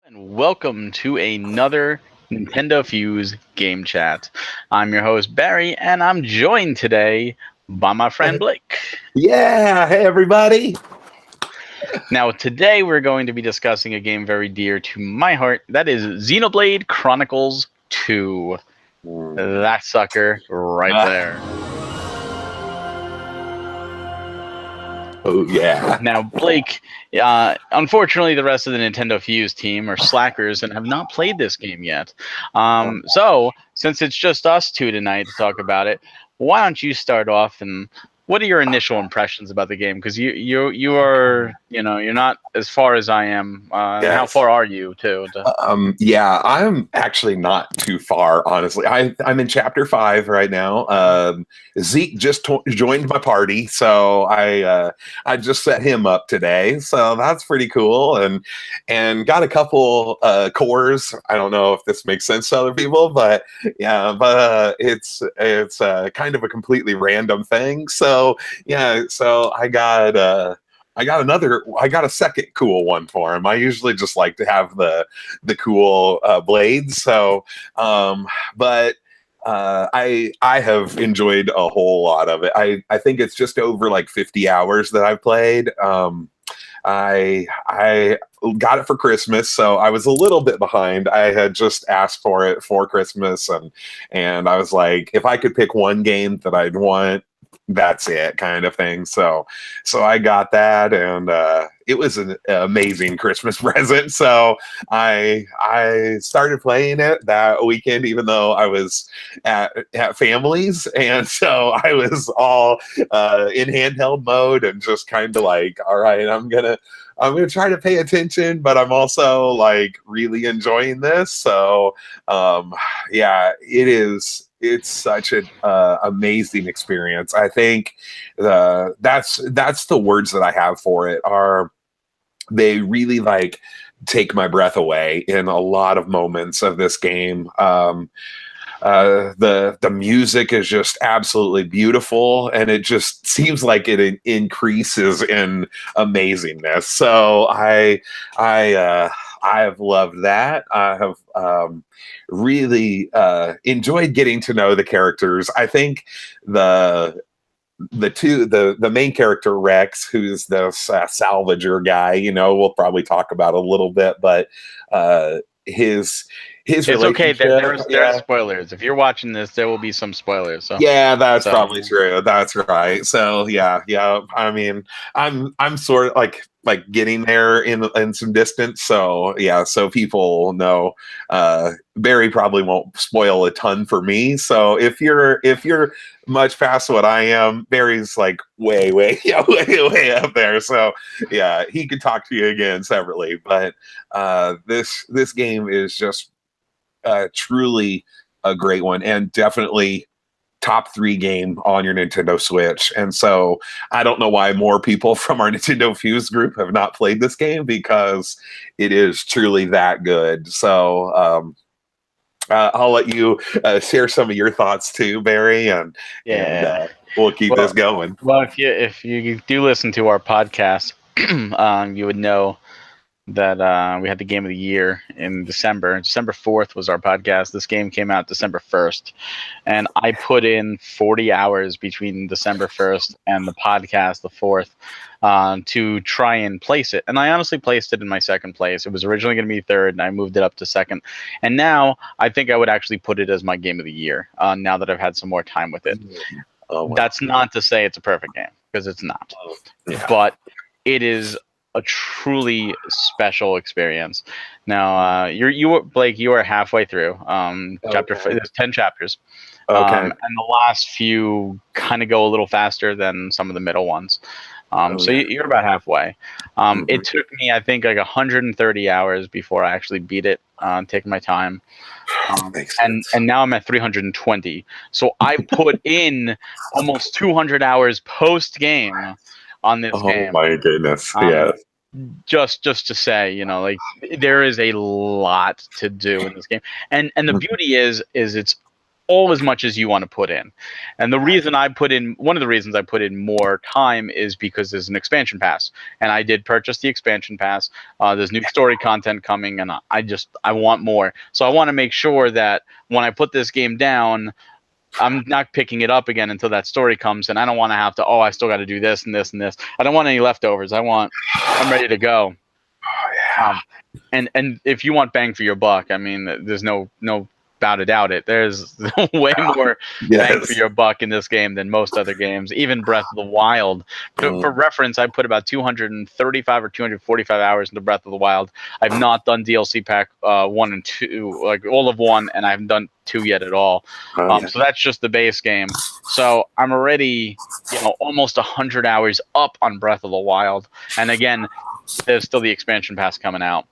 and welcome to another NintendoFuse Game Chat. I'm your host, Barry, and I'm joined today by my friend Blake. Yeah, hey everybody. Now, today we're going to be discussing a game very dear to my heart. That is Xenoblade Chronicles 2. That sucker right there. Oh yeah. Now, Blake, unfortunately, the rest of the Nintendo Fuse team are slackers and have not played this game yet. So, since it's just us two tonight to talk about it, why don't you start off and what are your initial impressions about the game? Because you are you're not as far as I am. And how Yes. far are you too? Yeah, I'm actually not too far, honestly. I'm in chapter 5 right now. Zeke just joined my party, so I just set him up today, so that's pretty cool. And got a couple cores. I don't know if this makes sense to other people, but yeah, but it's kind of a completely random thing. So yeah, so I got a second cool one for him. I usually just like to have the cool blades. So, but I have enjoyed a whole lot of it. I think it's just over like 50 hours that I've played. I got it for Christmas, so I was a little bit behind. I had just asked for it for Christmas, and I was like, if I could pick one game that I'd want, that's it, kind of thing. So I got that, and it was an amazing Christmas present. So I started playing it that weekend, even though I was at families, and so I was all in handheld mode and just kind of like, all right, I'm gonna try to pay attention, but I'm also like really enjoying this. So yeah, it's such an amazing experience. I think that's the words that I have for it. Are they really like take my breath away in a lot of moments of this game. The music is just absolutely beautiful, and it just seems like it increases in amazingness. So I have loved that. I have really enjoyed getting to know the characters. I think the main character Rex, who's this salvager guy, we'll probably talk about a little bit, but his It's okay. relationship. There are spoilers. If you're watching this, there will be some spoilers. So Yeah, that's probably true. That's right. So yeah. I mean, I'm sort of like getting there in some distance. So yeah, so people know. Barry probably won't spoil a ton for me. So if you're much past what I am, Barry's like way way up there. So yeah, he could talk to you again separately. But this game is just truly a great one, and definitely top 3 game on your Nintendo Switch. And so I don't know why more people from our Nintendo Fuse group have not played this game, because it is truly that good. So I'll let you share some of your thoughts too, Barry, and we'll keep this going. Well, if you do listen to our podcast, you would know that we had the game of the year in December. December 4th was our podcast. This game came out December 1st, and I put in 40 hours between December 1st and the podcast, the 4th, to try and place it. And I honestly placed it in my second place. It was originally going to be third, and I moved it up to second. And now I think I would actually put it as my game of the year, now that I've had some more time with it. Oh, wow. That's not to say it's a perfect game, because it's not. Yeah. But it is a truly special experience. Now, Blake, you are halfway through. Chapter there's 10 chapters. Okay. And the last few kind of go a little faster than some of the middle ones. So you're about halfway. It took me, I think, like 130 hours before I actually beat it, taking my time. And now I'm at 320. So I put in almost 200 hours post-game on this game. Oh my goodness. Yeah. Just to say, like, there is a lot to do in this game. And the beauty is it's all as much as you want to put in. And the reason I put in, one of the reasons I put in more time is because there's an expansion pass, and I did purchase the expansion pass. There's new story content coming, and I want more. So I want to make sure that when I put this game down, I'm not picking it up again until that story comes, and I don't want to have to, I still got to do this and this and this. I don't want any leftovers. I'm ready to go. And if you want bang for your buck, I mean, there's no doubt it. There's way more bang for your buck in this game than most other games, even Breath of the Wild. For reference, I put about 235 or 245 hours into Breath of the Wild. I've not done DLC pack 1 and 2, like all of 1, and I haven't done 2 yet at all. So that's just the base game. So I'm already, almost 100 hours up on Breath of the Wild. And again, there's still the expansion pass coming out.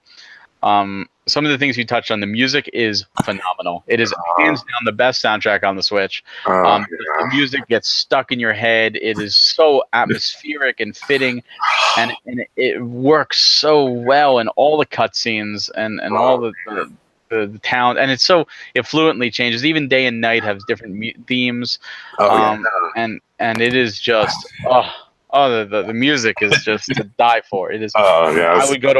Some of the things you touched on, the music is phenomenal. It is hands down the best soundtrack on the Switch. The music gets stuck in your head. It is so atmospheric and fitting, and it works so well in all the cutscenes and all the town, and it fluently changes. Even day and night have different themes, and it is just the music is just to die for. It is. I would go to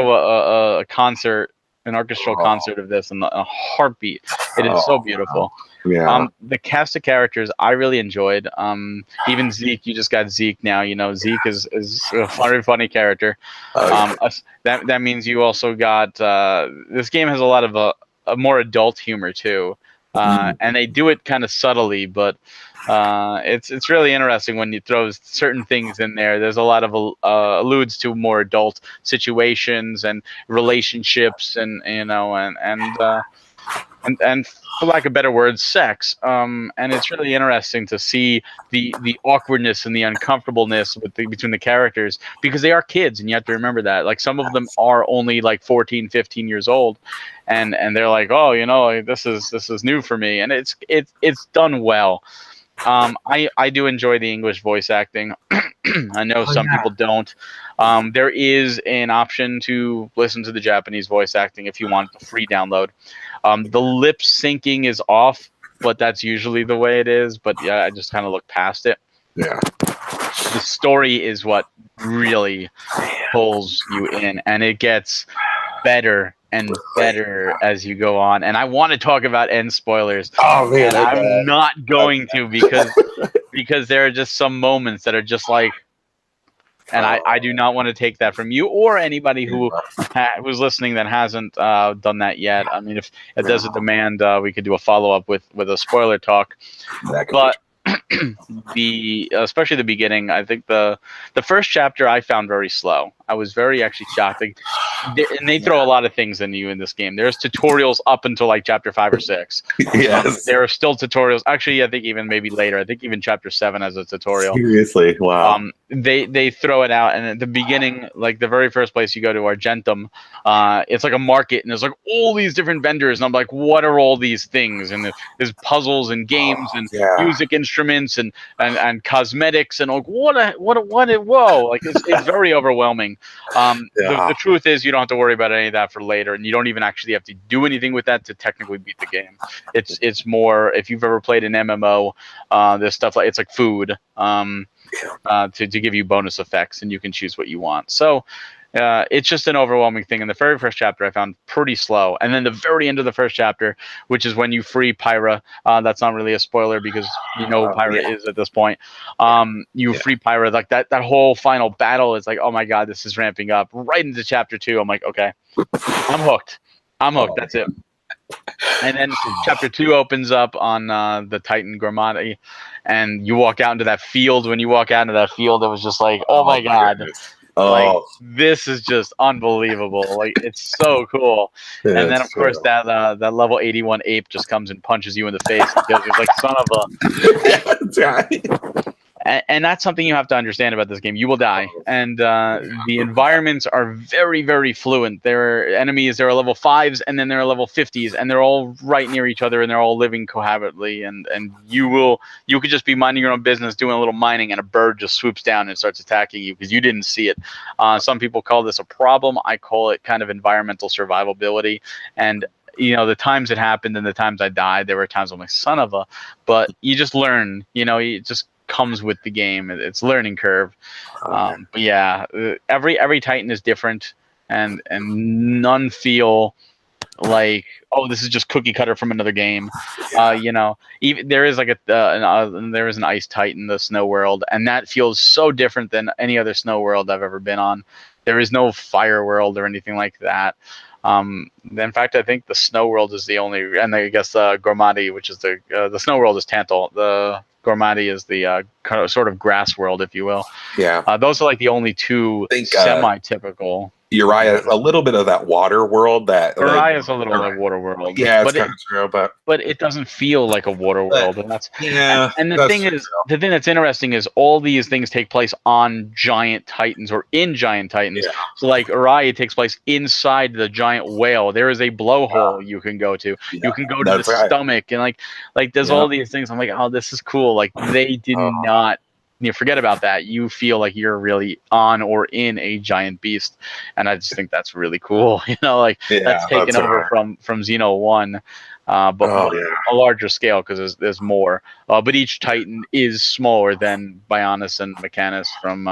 a concert, an orchestral concert of this in a heartbeat. It is so beautiful. The cast of characters I really enjoyed. Even Zeke, you just got Zeke now. Zeke is a funny character. That means you also got this game has a lot of a more adult humor too, and they do it kind of subtly, but it's really interesting when you throw certain things in there. There's a lot of alludes to more adult situations and relationships, and for lack of better words, sex. And it's really interesting to see the awkwardness and the uncomfortableness between the characters, because they are kids, and you have to remember that. Like, some of them are only like 14, 15 years old, and they're like, this is new for me, and it's done well. I do enjoy the English voice acting. I know some people don't. There is an option to listen to the Japanese voice acting if you want the free download. The lip syncing is off, but that's usually the way it is. But yeah, I just kind of look past it. Yeah. The story is what really pulls you in, and it gets better and better as you go on. And I want to talk about end spoilers. Oh man, I'm not going to, because there are just some moments that are just like, and I do not want to take that from you or anybody who's listening that hasn't done that yet. I mean, if it does a demand, we could do a follow-up with a spoiler talk. But especially the beginning, I think the first chapter I found very slow. I was very actually shocked. And they throw a lot of things in you in this game. There's tutorials up until like chapter 5 or 6. Yes. There are still tutorials. Actually, I think even maybe later. I think even chapter 7 has a tutorial. Seriously, wow. They throw it out, and at the beginning, like the very first place you go to, Argentum, it's like a market, and there's like all these different vendors, and I'm like, what are all these things? And there's puzzles and games and music instruments and cosmetics, and like whoa, like it's very overwhelming. The truth is, you don't have to worry about any of that for later, and you don't even actually have to do anything with that to technically beat the game. It's more, if you've ever played an MMO, there's stuff like, it's like food, to give you bonus effects, and you can choose what you want. So it's just an overwhelming thing. In the very first chapter, I found pretty slow, and then the very end of the first chapter, which is when you free Pyra. That's not really a spoiler because you know who Pyra is at this point. You free Pyra, like that whole final battle is like, oh my god, this is ramping up right into chapter 2. I'm like, okay, I'm hooked. That's it. And then chapter 2 opens up on the Titan Gormati, and you walk out into that field. When you walk out into that field, it was just like, oh my god. Like, this is just unbelievable. Like, it's so cool. And then of course that level 81 ape just comes and punches you in the face because it's like, son of a. And that's something you have to understand about this game. You will die, and the environments are very, very fluent. There are enemies. There are level 5s, and then there are level 50s, and they're all right near each other, and they're all living cohabitantly. And you could just be minding your own business, doing a little mining, and a bird just swoops down and starts attacking you because you didn't see it. Some people call this a problem. I call it kind of environmental survivability, and the times it happened and the times I died, there were times I'm like, son of a, but you just learn, it just comes with the game. It's learning curve. But yeah, every Titan is different, and none feel like, oh, this is just cookie cutter from another game. Even there is like there is an Ice Titan, the Snow World, and that feels so different than any other Snow World I've ever been on. There is no Fire World or anything like that. In fact, I think the Snow World is the only, and I guess Gormati, which is the Snow World is Tantal. The Gormati is the kind of sort of grass world, if you will. Yeah. Those are like the only two I think, semi-typical. Uriah is a little bit of that water world. Uriah is a little like water world. Yeah, it's kind of true, but it doesn't feel like a water world, and that's and the that's thing is, the thing that's interesting is all these things take place on giant Titans or in giant Titans. Yeah. So like Uriah takes place inside the giant whale. There is a blowhole you can go to. Yeah, you can go to the stomach, and like there's all these things. I'm like, oh, this is cool. Like they did not. Forget about that. You feel like you're really on or in a giant beast, and I just think that's really cool. That's taken over from Xeno 1, but a larger scale because there's more. But each Titan is smaller than Bionis and Mechanus from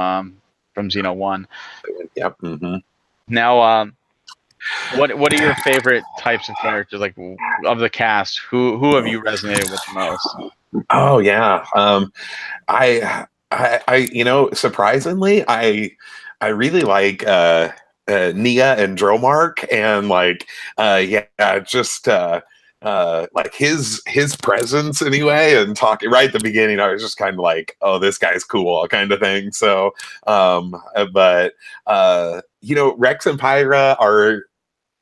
Xeno 1. Yep. Mm-hmm. Now, what are your favorite types of characters, like of the cast? Who have you resonated with the most? Oh yeah. I surprisingly, I really like Nia and Dromark, and just like his presence anyway, and talking right at the beginning, I was just kind of like, oh, this guy's cool, kind of thing. So, but Rex and Pyra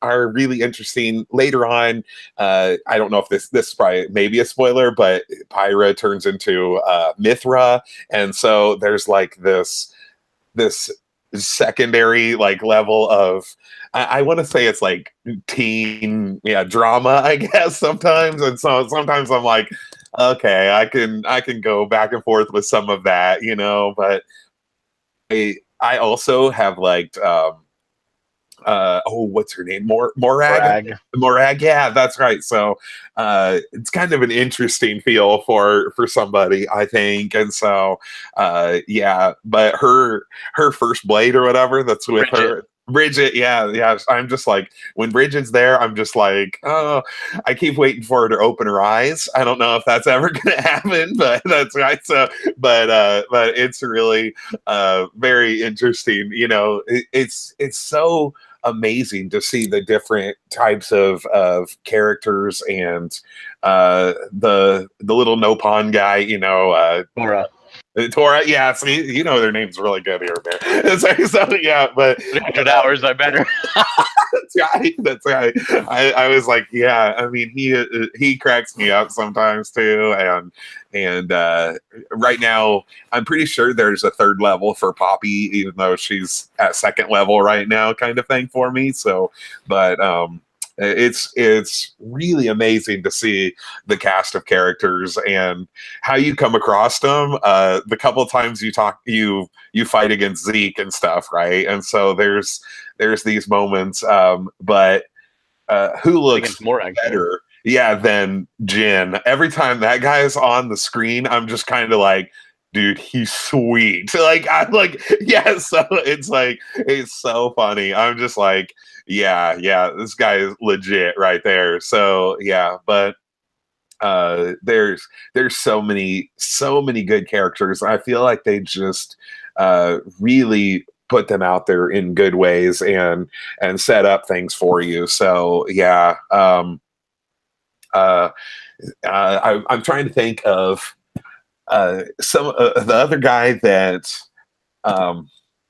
are really interesting later on. I don't know if this is probably maybe a spoiler, but Pyra turns into Mithra, and so there's like this secondary like level of I want to say it's like teen drama, I guess, sometimes. And so sometimes I'm like, okay, I can go back and forth with some of that, but I also have liked what's her name? Morag. Morag, yeah, that's right. So it's kind of an interesting feel for somebody, I think. And so but her first blade or whatever that's with her. Bridget, yeah. I'm just like, when Bridget's there, I'm just like, oh, I keep waiting for her to open her eyes. I don't know if that's ever gonna happen, but that's right. So, but it's really very interesting. It's so amazing to see the different types of characters, and the little Nopon guy, Tora, yeah. See, their name's really good here, man. So yeah, but 300 hours, I better. That's right. I was like, yeah. I mean, he cracks me up sometimes too, and right now I'm pretty sure there's a third level for Poppy, even though she's at second level right now, kind of thing for me. So, but it's really amazing to see the cast of characters and how you come across them. The couple of times you fight against Zeke and stuff, right? And so there's these moments, but who looks more better, than Jin? Every time that guy is on the screen, I'm just kind of like, dude, he's sweet. Like, I'm like, yeah. So it's like, it's so funny. I'm just like, yeah, this guy is legit right there. So yeah, but there's so many good characters. I feel like they just really put them out there in good ways and set up things for you. So yeah, I'm trying to think of some the other guy that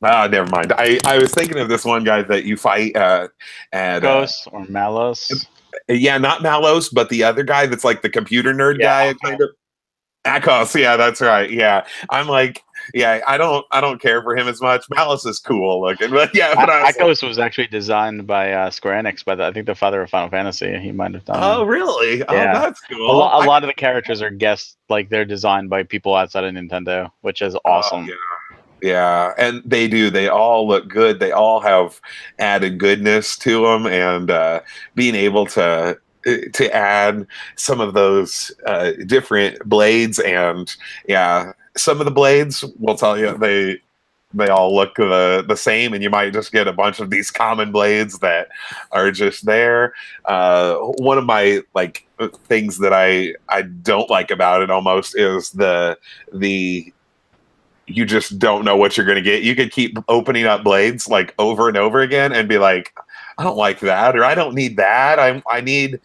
never mind. I was thinking of this one guy that you fight at Ghost or Malos. Yeah, not Malos, but the other guy that's like the computer nerd guy, kind of. Akos, yeah, that's right. Yeah, I'm like, yeah, I don't care for him as much. Malice is cool looking, but yeah. But Akos was actually designed by Square Enix, by I think the father of Final Fantasy. He might have done. Oh, really? Yeah. Oh, that's cool. A lot of the characters are guests, like they're designed by people outside of Nintendo, which is awesome. Yeah. Yeah, and they do. They all look good. They all have added goodness to them, and being able to add some of those different blades, and yeah, some of the blades will tell you they all look the same, and you might just get a bunch of these common blades that are just there. One of my like things that I don't like about it almost is the you just don't know what you're going to get. You could keep opening up blades like over and over again and be like, I don't like that, or I don't need that. I need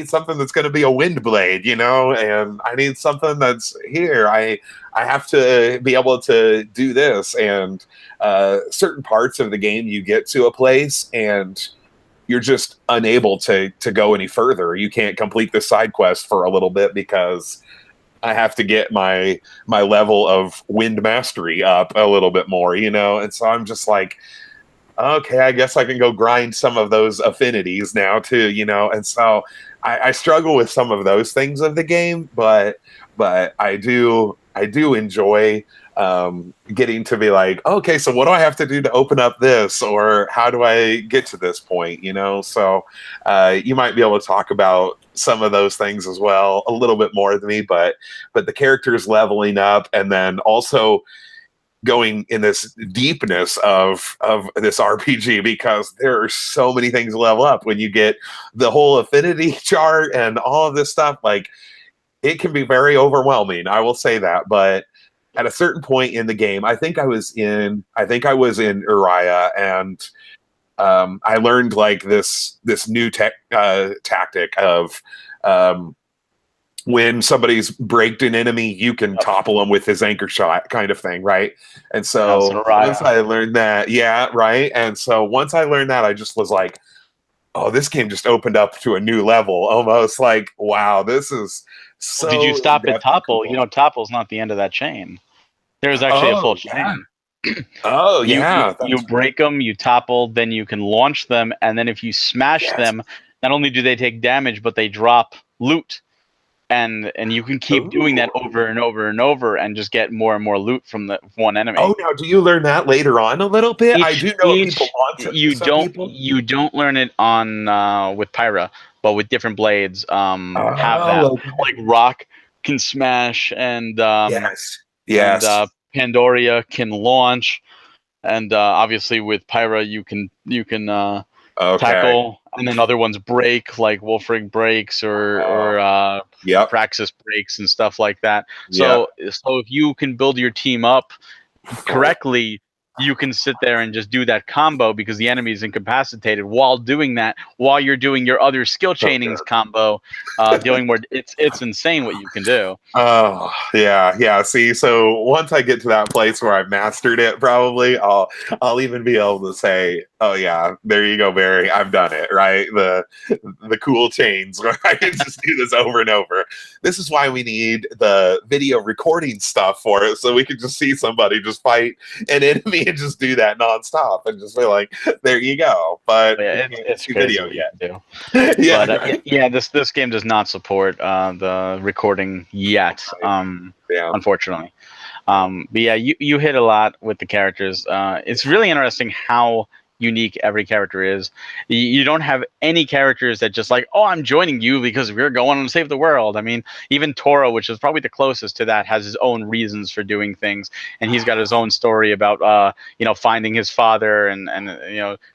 something that's going to be a wind blade, you know, and I need something that's here. I have to be able to do this. And certain parts of the game, you get to a place and you're just unable to go any further. You can't complete the side quest for a little bit because I have to get my level of wind mastery up a little bit more, you know? And so I'm just like, okay, I guess I can go grind some of those affinities now too, you know? And so I struggle with some of those things of the game, but I do enjoy getting to be like, okay, so what do I have to do to open up this, or how do I get to this point, you know? So you might be able to talk about some of those things as well a little bit more than me, but the characters leveling up, and then also going in this deepness of this RPG, because there are so many things to level up when you get the whole affinity chart and all of this stuff. Like, it can be very overwhelming, I will say that. But at a certain point in the game, I think I was in Uriah, and I learned like this new tactic of when somebody's braked an enemy, you can topple them with his anchor shot, kind of thing, right? And so once I learned that, yeah, right. And so once I learned that, I just was like, oh, this game just opened up to a new level, almost like, wow, this is so. Well, did you stop at topple? Cool. You know, topple's not the end of that chain. There's actually a full chain. Oh yeah, you break them, you topple, then you can launch them, and then if you smash them, not only do they take damage, but they drop loot, and you can keep doing that over and over and over, and just get more and more loot from the one enemy. Oh, now do you learn that later on a little bit? I do know people want to. You don't learn it on with Pyra, but with different blades have that. Okay. Like Rock can smash, and yes. And Pandoria can launch, and obviously with Pyra you can tackle, and then other ones break, like Wolfrig breaks or Praxis breaks and stuff like that. So if you can build your team up correctly, you can sit there and just do that combo, because the enemy is incapacitated while doing that, while you're doing your other skill chainings combo, dealing more. It's insane what you can do. Oh yeah. See, so once I get to that place where I've mastered it, probably I'll even be able to say, oh yeah, there you go, Barry, I've done it, right? The cool chains where I can just do this over and over. This is why we need the video recording stuff for it, so we can just see somebody just fight an enemy and just do that nonstop and just be like, there you go. But it's video yet. This game does not support the recording yet, unfortunately. But yeah, you hit a lot with the characters. It's really interesting how unique every character is. You don't have any characters that just like, oh, I'm joining you because we're going to save the world. I mean, even Tora, which is probably the closest to that, has his own reasons for doing things, and he's got his own story about finding his father and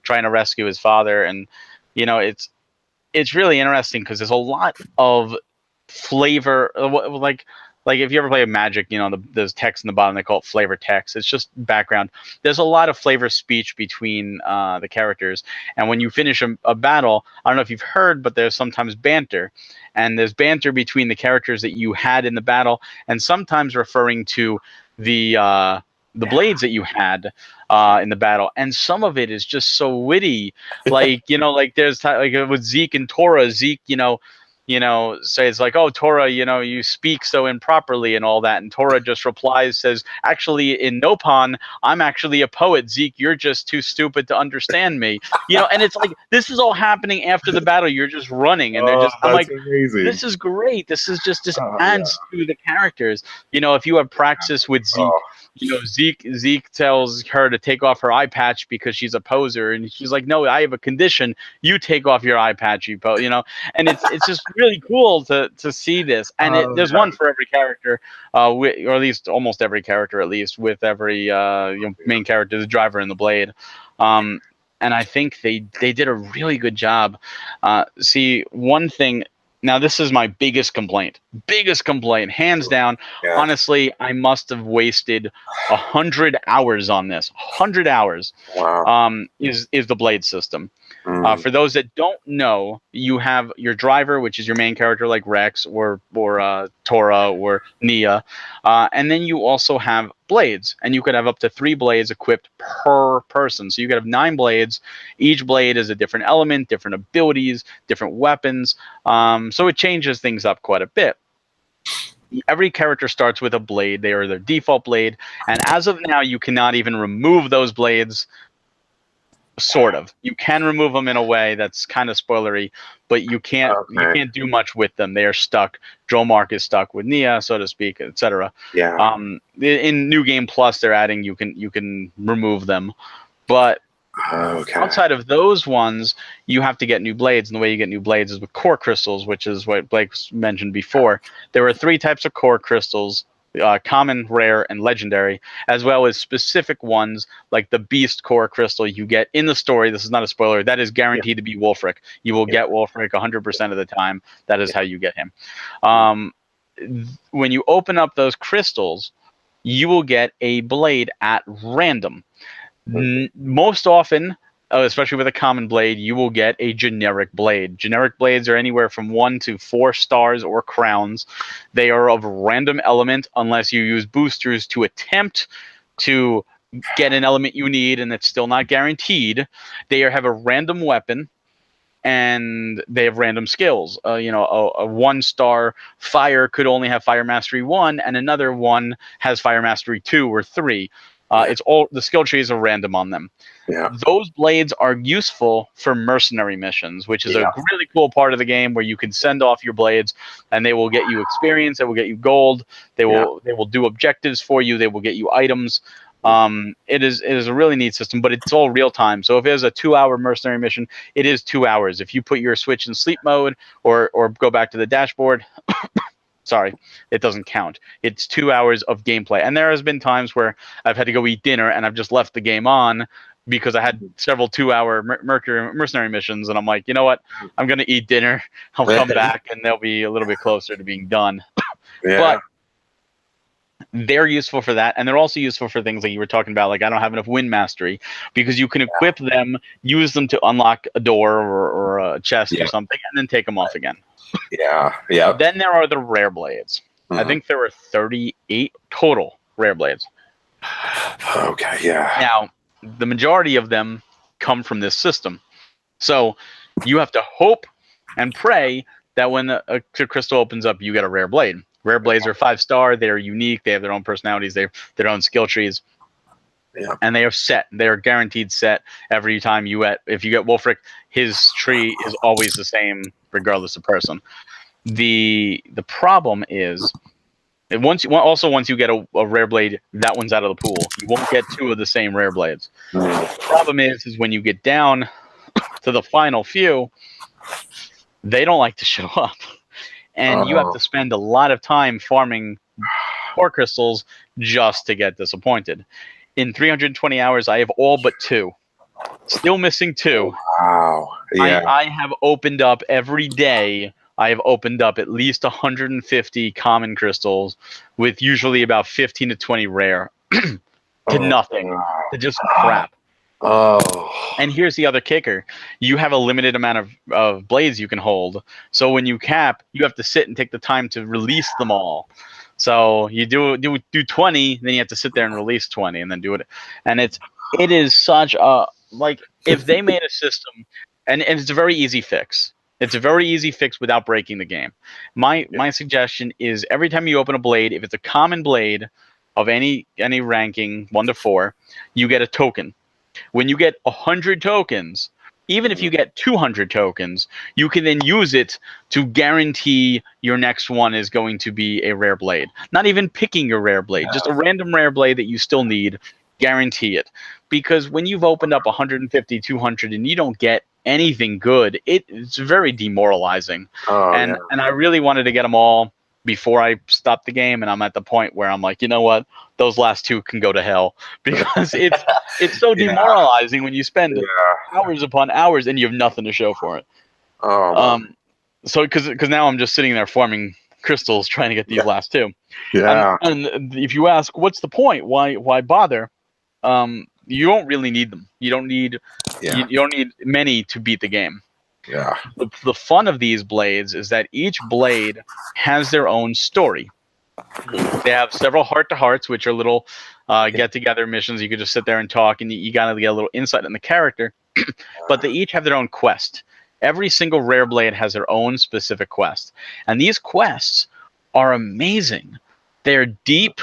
trying to rescue his father. And it's really interesting because there's a lot of flavor, like if you ever play Magic, there's text in the bottom, they call it flavor text. It's just background. There's a lot of flavor speech between the characters. And when you finish a battle, I don't know if you've heard, but there's sometimes banter. And there's banter between the characters that you had in the battle, and sometimes referring to the blades that you had in the battle. And some of it is just so witty. Like, like there's like with Zeke and Tora, Zeke, say it's like, oh, Tora, you speak so improperly and all that. And Tora just replies, says, actually, in Nopon, I'm actually a poet. Zeke, you're just too stupid to understand me. And it's like, this is all happening after the battle. You're just running. And they're just, I'm like, amazing. This is great. This is just adds to the characters. If you have Praxis with Zeke, Zeke tells her to take off her eye patch because she's a poser, and she's like, "No, I have a condition. You take off your eye patch, And it's just really cool to see this. And there's one for every character, or at least almost every character, at least with every main character, the driver and the blade. And I think they did a really good job. See, one thing. Now, this is my biggest complaint, hands down. Yeah. Honestly, I must have wasted 100 hours on this. 100 hours. Wow. Is the blade system. For those that don't know, you have your driver, which is your main character, like Rex or Tora or Nia, and then you also have blades, and you could have up to 3 blades equipped per person. So you could have 9 blades. Each blade is a different element, different abilities, different weapons. So it changes things up quite a bit. Every character starts with a blade. They are their default blade, and as of now, you cannot even remove those blades. Sort of. You can remove them in a way that's kind of spoilery, but you can't do much with them. They are stuck. Dromark is stuck with Nia, so to speak, etc. Yeah. In New Game Plus, they're adding you can remove them, but outside of those ones, you have to get new blades, and the way you get new blades is with core crystals, which is what Blake mentioned before. There are 3 types of core crystals. Common, rare, and legendary, as well as specific ones like the Beast Core Crystal you get in the story. This is not a spoiler. That is guaranteed to be Wolfric. You will get Wolfric 100% of the time. That is how you get him. When you open up those crystals, you will get a blade at random. Most often, especially with a common blade, you will get a generic blade. Generic blades are anywhere from 1 to 4 stars or crowns. They are of random element unless you use boosters to attempt to get an element you need, and it's still not guaranteed. They have a random weapon, and they have random skills. A 1-star fire could only have Fire Mastery 1, and another one has Fire Mastery 2 or 3. It's all the skill trees are random on them. Yeah. Those blades are useful for mercenary missions, which is a really cool part of the game where you can send off your blades and they will get you experience, they will get you gold, they will do objectives for you, they will get you items. It is a really neat system, but it's all real time. So if it is a 2-hour mercenary mission, it is 2 hours. If you put your Switch in sleep mode or go back to the dashboard, sorry, it doesn't count. It's 2 hours of gameplay. And there has been times where I've had to go eat dinner and I've just left the game on because I had several 2-hour mercenary missions. And I'm like, you know what? I'm going to eat dinner. I'll come back and they'll be a little bit closer to being done. But they're useful for that. And they're also useful for things like you were talking about, like I don't have enough wind mastery, because you can equip them, use them to unlock a door or a chest or something, and then take them off again. Yeah. Then there are the rare blades. I think there were 38 total rare blades. Okay, yeah. Now, the majority of them come from this system. So you have to hope and pray that when a crystal opens up, you get a rare blade. Rare blades are 5-star. They are unique. They have their own personalities. They have their own skill trees. Yeah. And they are set. They are guaranteed set every time if you get Wolfric, his tree is always the same regardless of person. The problem is that once you get a rare blade, that one's out of the pool. You won't get 2 of the same rare blades. The problem is when you get down to the final few, they don't like to show up. And you have to spend a lot of time farming core crystals just to get disappointed. In 320 hours, I have all but 2. Still missing 2. Wow. Yeah. I have opened up every day. I have opened up at least 150 common crystals with usually about 15 to 20 rare to nothing, to just crap. And here's the other kicker. You have a limited amount of blades you can hold. So when you cap, you have to sit and take the time to release them all. So you do 20, then you have to sit there and release 20 and then do it. And it is such a, like, if they made a system, and it's a very easy fix. It's a very easy fix without breaking the game. My suggestion is every time you open a blade, if it's a common blade of any ranking 1 to 4, you get a token. When you get 100 tokens, Even if you get 200 tokens, you can then use it to guarantee your next one is going to be a rare blade. Not even picking your rare blade, just a random rare blade that you still need, guarantee it. Because when you've opened up 150, 200 and you don't get anything good, it's very demoralizing. Oh, And I really wanted to get them all before I stopped the game, and I'm at the point where I'm like, you know what? Those last two can go to hell, because it's so demoralizing when you spend hours upon hours and you have nothing to show for it. Oh, So because now I'm just sitting there farming crystals trying to get these last two. yeah. And if you ask, what's the point? Why bother? You don't really need them. You don't need you don't need many to beat the game. Yeah. The fun of these blades is that each blade has their own story. They have several heart-to-hearts, which are little get-together missions. You could just sit there and talk, and you gotta get a little insight in the character. But they each have their own quest. Every single rare blade has their own specific quest, and these quests are amazing. They're deep.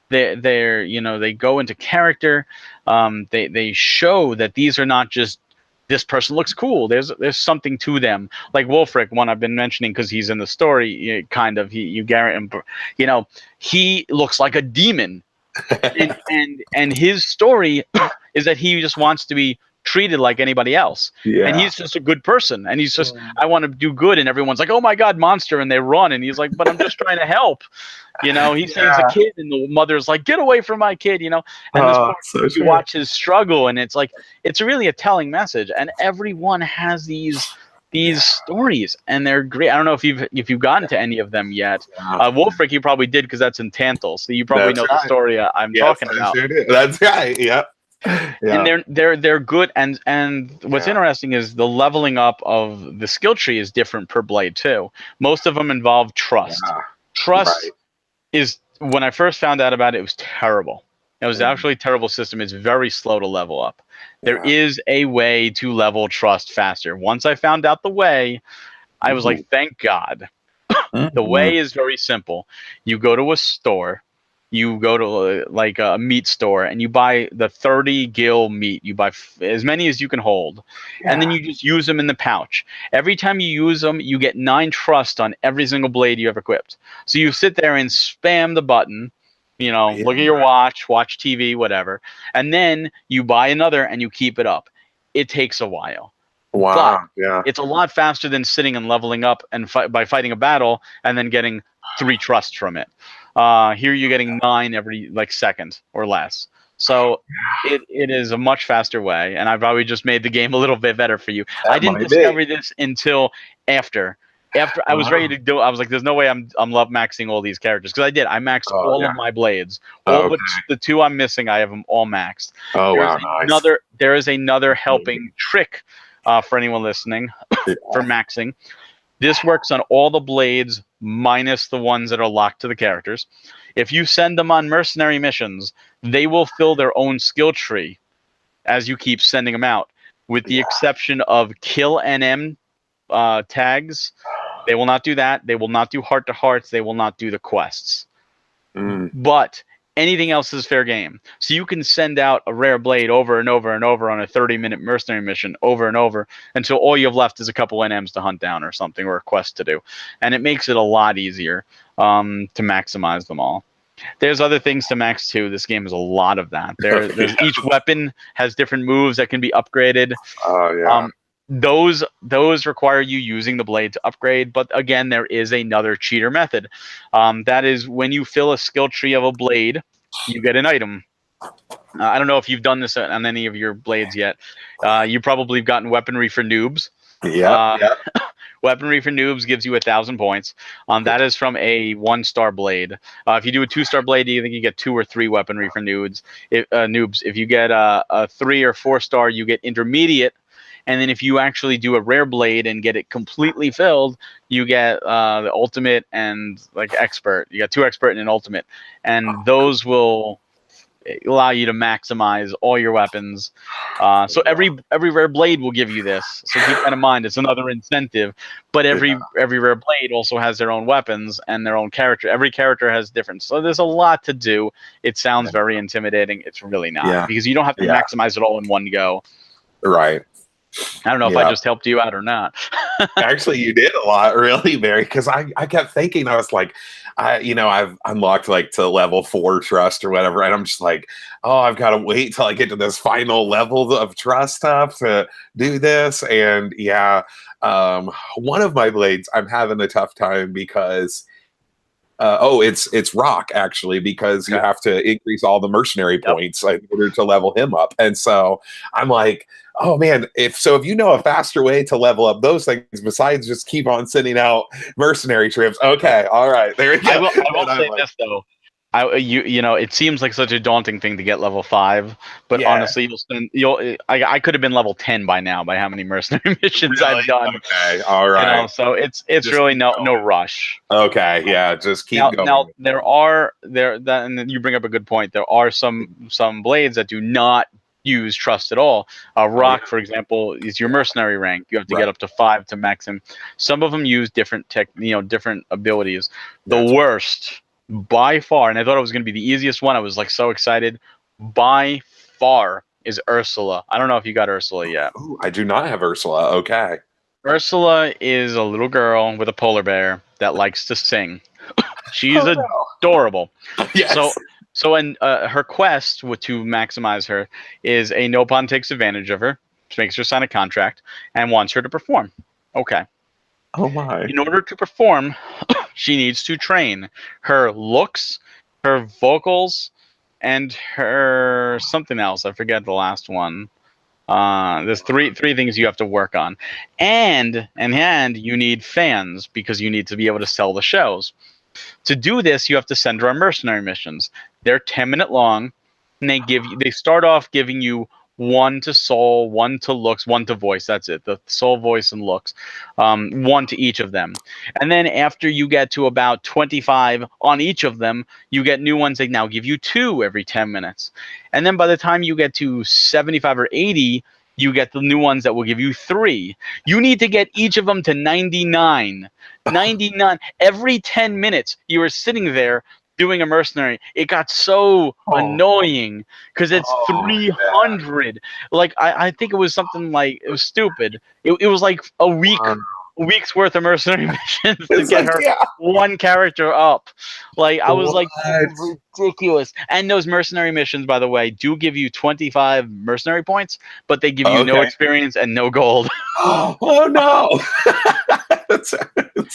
They're they go into character. They show that these are not just this person looks cool. There's something to them. Like Wolfric, one I've been mentioning because he's in the story. Kind of, you guarantee, he looks like a demon, and his story is that he just wants to be treated like anybody else, and he's just a good person, and he's just I want to do good, and everyone's like, oh my god, monster, and they run, and he's like, but I'm just trying to help. He saves a kid, and the mother's like, get away from my kid, and this poor, you watch his struggle, and it's like, it's really a telling message, and everyone has these stories, and they're great. I don't know if you've gotten to any of them yet. Wolfric, you probably did, because that's in Tantal, so you probably know the story I'm talking about. Sure did. That's right. Yep. And they're good, and what's interesting is the leveling up of the skill tree is different per blade too. Most of them involve trust. Trust is, when I first found out about it, it was terrible. It was actually a terrible system. It's very slow to level up. There is a way to level trust faster. Once I found out the way, I was like, thank God. The way is very simple. You go to a store. You go to like a meat store, and you buy the 30 gil meat. You buy as many as you can hold, and then you just use them in the pouch. Every time you use them, you get 9 trust on every single blade you have equipped. So you sit there and spam the button, look at your watch TV, whatever, and then you buy another and you keep it up. It takes a while. Wow. But it's a lot faster than sitting and leveling up and by fighting a battle and then getting 3 trust from it. Here you're getting 9 every second or less. So it is a much faster way, and I've probably just made the game a little bit better for you. I didn't discover this until after I was ready to do it. I was like, there's no way I'm love maxing all these characters, because I did. I maxed all of my blades. All but the 2 I'm missing, I have them all maxed. There is another helping trick for anyone listening for maxing. This works on all the blades minus the ones that are locked to the characters. If you send them on mercenary missions, they will fill their own skill tree as you keep sending them out, with the exception of kill NM tags. They will not do that. They will not do heart-to-hearts. They will not do the quests. But anything else is fair game. So you can send out a rare blade over and over and over on a 30-minute mercenary mission over and over until all you have left is a couple NMs to hunt down or something, or a quest to do. And it makes it a lot easier to maximize them all. There's other things to max too. This game has a lot of that. There's each weapon has different moves that can be upgraded. Those require you using the blade to upgrade, but again, there is another cheater method. That is, when you fill a skill tree of a blade, you get an item. I don't know if you've done this on any of your blades yet. You probably have gotten weaponry for noobs. Weaponry for noobs gives you 1,000 points. That is from a 1-star blade. If you do a 2-star blade, you think you get 2 or 3 weaponry for noobs. If you get a 3 or 4-star, you get intermediate. And then if you actually do a rare blade and get it completely filled, you get the ultimate and expert. You got 2 expert and an ultimate, and those will allow you to maximize all your weapons. So every rare blade will give you this. So keep that in mind. It's another incentive. But every rare blade also has their own weapons and their own character. Every character has different. So there's a lot to do. It sounds very intimidating. It's really not, because you don't have to maximize it all in one go. Right. I don't know if I Yeah. just helped you out or not. Actually, you did a lot, really, Barry, because I kept thinking, I was like, I've unlocked like to level 4 trust or whatever, and I'm just like, oh, I've got to wait till I get to this final level of trust stuff to do this. And yeah, one of my blades, I'm having a tough time because it's Rock actually, because you Okay. have to increase all the mercenary Yep. points in order to level him up. And so I'm like, oh man, if you know a faster way to level up those things besides just keep on sending out mercenary trips, okay, all right, there we go. I will And I'm say like, this though. You know, it seems like such a daunting thing to get level 5, but yeah, honestly, I could have been level 10 by now by how many mercenary missions really, I've done. okay, all You know, right, so it's just really keep no going. rush. Okay, yeah, just keep Now going. and then you bring up a good point. There are some blades that do not use trust at all. Oh yeah, Rock, for example, is your mercenary rank. You have to get right. up to 5 to max him. Some of them use different abilities. The That's worst, by far, and I thought it was going to be the easiest one. I was like so excited. By far is Ursula. I don't know if you got Ursula yet. Ooh, I do not have Ursula. Okay. Ursula is a little girl with a polar bear that likes to sing. She's Oh adorable. no. So, Yes. in her quest to maximize her is a Nopon takes advantage of her, makes her sign a contract, and wants her to perform. Okay. Oh my. In order to perform, she needs to train her looks, her vocals, and her something else. I forget the last one. There's three things you have to work on, and you need fans because you need to be able to sell the shows. To do this, you have to send her on mercenary missions. They're 10-minute long, and they start off giving you one to soul, one to looks, one to voice. That's it. The soul, voice, and looks. One to each of them. And then after you get to about 25 on each of them, you get new ones that now give you 2 every 10 minutes. And then by the time you get to 75 or 80, you get the new ones that will give you 3. You need to get each of them to 99. 99 every 10 minutes. You were sitting there doing a mercenary. It got so Oh, annoying because it's oh, yeah. 300. Like I think it was something like it was stupid. It was like a week's worth of mercenary missions to It's get like, her yeah. one character up. Like I was like, this What? is ridiculous. And those mercenary missions, by the way, do give you 25 mercenary points, but they give you no Okay. experience and no gold. Oh no.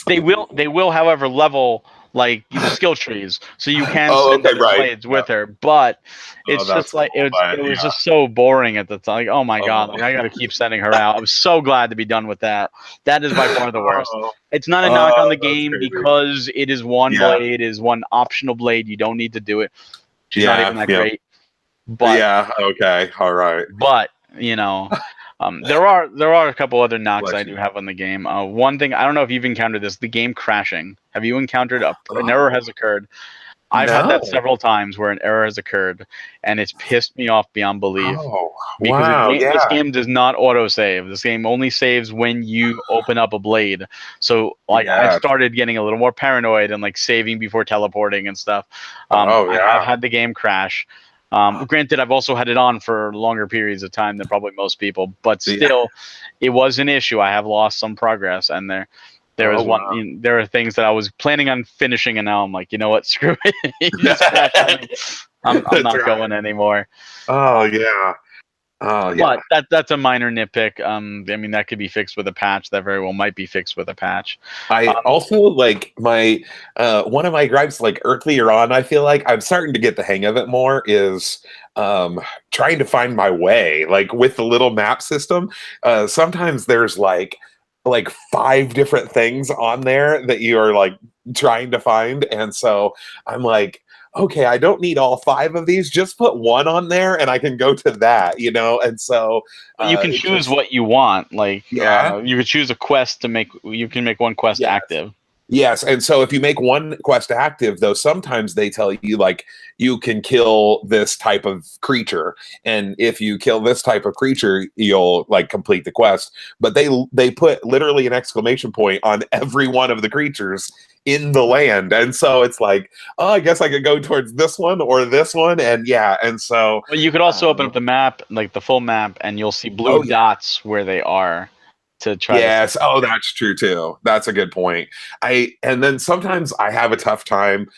They will, however, level like the skill trees, so you can Oh, send okay, other right. blades Yeah. with her. But Oh, it's just that's like cool. it But was yeah. just so boring at the time. Like, oh my god, Oh. like I got to keep sending her out. I was so glad to be done with that. That is by far the worst. Oh, It's not a knock on the that's game crazy. because it is one Yeah. blade, is one optional blade. You don't need to do it. She's not even Yeah. that Yeah. great. But Yeah. Okay. All right. but you know, there are a couple other knocks I Bless do you. have on the game. One thing, I don't know if you've encountered this: the game crashing. Have you encountered an error Oh, has occurred? I've had that no. several times where an error has occurred, and it's pissed me off beyond belief Oh, because wow. this Yeah. game does not auto save. This game only saves when you open up a blade. So like I Yeah. started getting a little more paranoid and like saving before teleporting and stuff. Oh, I have yeah. had the game crash. Granted, I've also had it on for longer periods of time than probably most people, but Yeah. still, it was an issue. I have lost some progress, and there Oh, was one. wow. There are things that I was planning on finishing, and now I'm like, you know what? Screw it. You just crashed on me. I'm That's not right. going anymore. Oh, yeah. Oh, yeah. But that's a minor nitpick. I mean, that could be fixed with a patch. That very well might be fixed with a patch. I Um, also like my one of my gripes like earlier on, I feel like I'm starting to get the hang of it more is trying to find my way. Like with the little map system, sometimes there's like 5 different things on there that you are like trying to find. And so I'm like, okay, I don't need all 5 of these. Just put one on there and I can go to that, you know? And so you can it choose just what you want. Like yeah. you could choose a quest to make. You can make one quest Yes. active. Yes, and so if you make one quest active, though, sometimes they tell you like you can kill this type of creature, and if you kill this type of creature, you'll like complete the quest. But they put literally an exclamation point on every one of the creatures in the land, and so it's like, oh, I guess I could go towards this one or this one, and yeah, and so Well, you could also open up the map, like the full map, and you'll see blue oh yeah. dots where they are to try to. Yes. Oh, that's true too. That's a good point. And then sometimes I have a tough time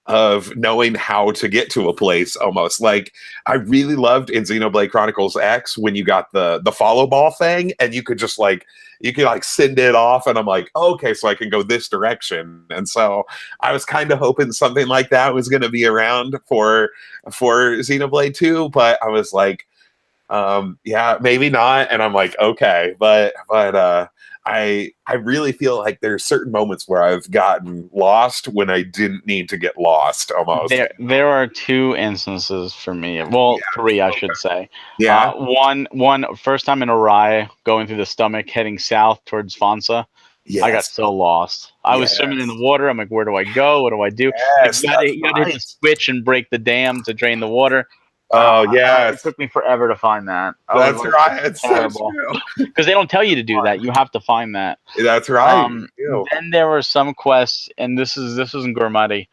of knowing how to get to a place almost. Like I really loved in Xenoblade Chronicles X when you got the follow ball thing and you could just like you could like send it off and I'm like, okay, so I can go this direction. And so I was kind of hoping something like that was going to be around for Xenoblade 2, but I was like, yeah, maybe not. And I'm like, okay, but I really feel like there's certain moments where I've gotten lost when I didn't need to get lost almost. There are two instances for me. Well, Yeah, three, I okay. should say. Yeah. One first time in Arai, going through the stomach, heading south towards Fonsa. I got Yes. so lost. I was swimming in the water. I'm like, where do I go? What do I do? Like, Yes, you gotta hit the switch and break the dam to drain the water. Oh, It yes. took me forever to find that. That's right. It's so true. Because they don't tell you to do that. You have to find that. That's right. Then there were some quests, and this isn't Gormati.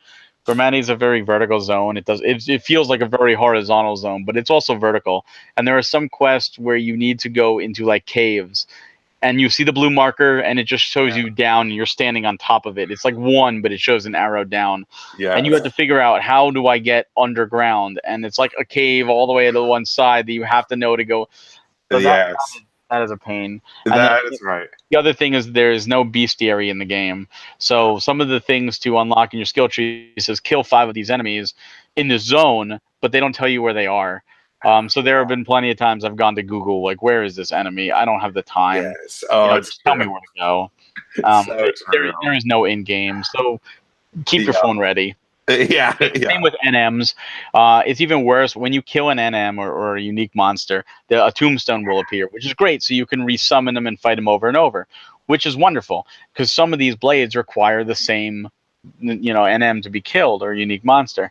Gormati is a very vertical zone. It feels like a very horizontal zone, but it's also vertical. And there are some quests where you need to go into like caves, and you see the blue marker, and it just shows you down, and you're standing on top of it. It's like one, but it shows an arrow down. Yeah. And you have to figure out, how do I get underground? And it's like a cave all the way to one side that you have to know to go. So that is a pain. That is right. The other thing is there is no bestiary in the game. So some of the things to unlock in your skill tree says kill 5 of these enemies in the zone, but they don't tell you where they are. So there have been plenty of times I've gone to Google, like, where is this enemy? I don't have the time. Yes. Oh, just tell me where to go. There is no in-game, so keep your phone ready. Yeah. Same with NMs. It's even worse when you kill an NM or a unique monster. A tombstone will appear, which is great. So you can resummon them and fight them over and over, which is wonderful because some of these blades require the same, NM to be killed or a unique monster.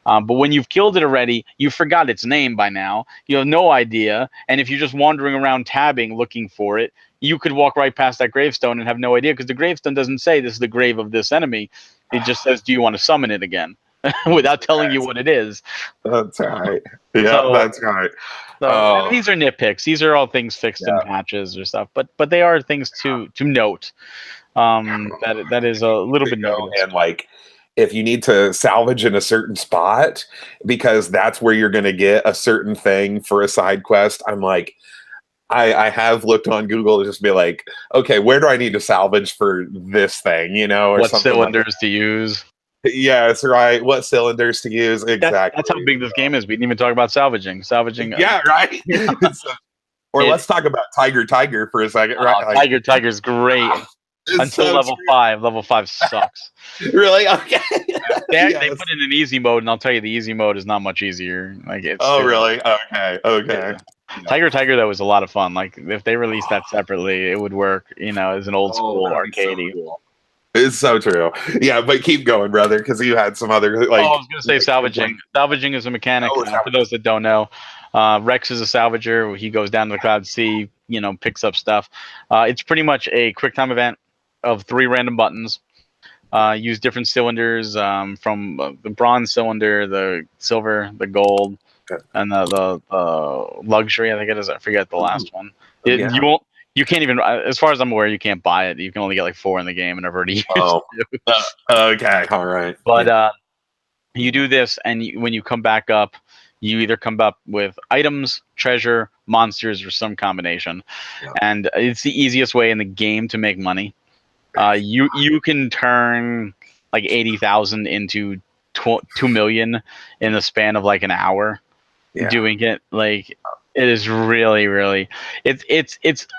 But when you've killed it already, you forgot its name by now. You have no idea. And if you're just wandering around tabbing looking for it, you could walk right past that gravestone and have no idea because the gravestone doesn't say this is the grave of this enemy. It just says, do you want to summon it again? Without telling you what it is. That's right. Yeah, that's right. So, these are nitpicks. These are all things fixed in patches or stuff. But they are things to note. That is a little bit negative. And like, if you need to salvage in a certain spot because that's where you're going to get a certain thing for a side quest, I'm like, I have looked on Google to just be like, okay, where do I need to salvage for this thing, or what something cylinders to use? Yes, right. What cylinders to use? Exactly. That's how big this game is. We didn't even talk about salvaging. Yeah, right. Or let's talk about Tiger for a second. Right? Tiger's great. Until so level 5. Level 5 sucks. Really? Okay. They put in an easy mode, and I'll tell you, the easy mode is not much easier. Really? Okay. Yeah. Tiger though was a lot of fun. Like if they released that separately, it would work. As an old school arcadey. So cool. It's so true. Yeah, but keep going, brother, because you had some other like. I was going to say salvaging. Salvaging is a mechanic. For those that don't know, Rex is a salvager. He goes down to the Cloud Sea, picks up stuff. It's pretty much a quick time event of 3 random buttons. Use different cylinders from the bronze cylinder, the silver, the gold, and the luxury. I think it is. I forget the last one. You can't even, as far as I'm aware, you can't buy it. You can only get like 4 in the game, and I've already used it. Okay, all right. But you do this, and when you come back up, you either come up with items, treasure, monsters, or some combination. Yeah. And it's the easiest way in the game to make money. You can turn like 80,000 into 2 million in the span of like an hour. Doing it. Like, it is really, really, it's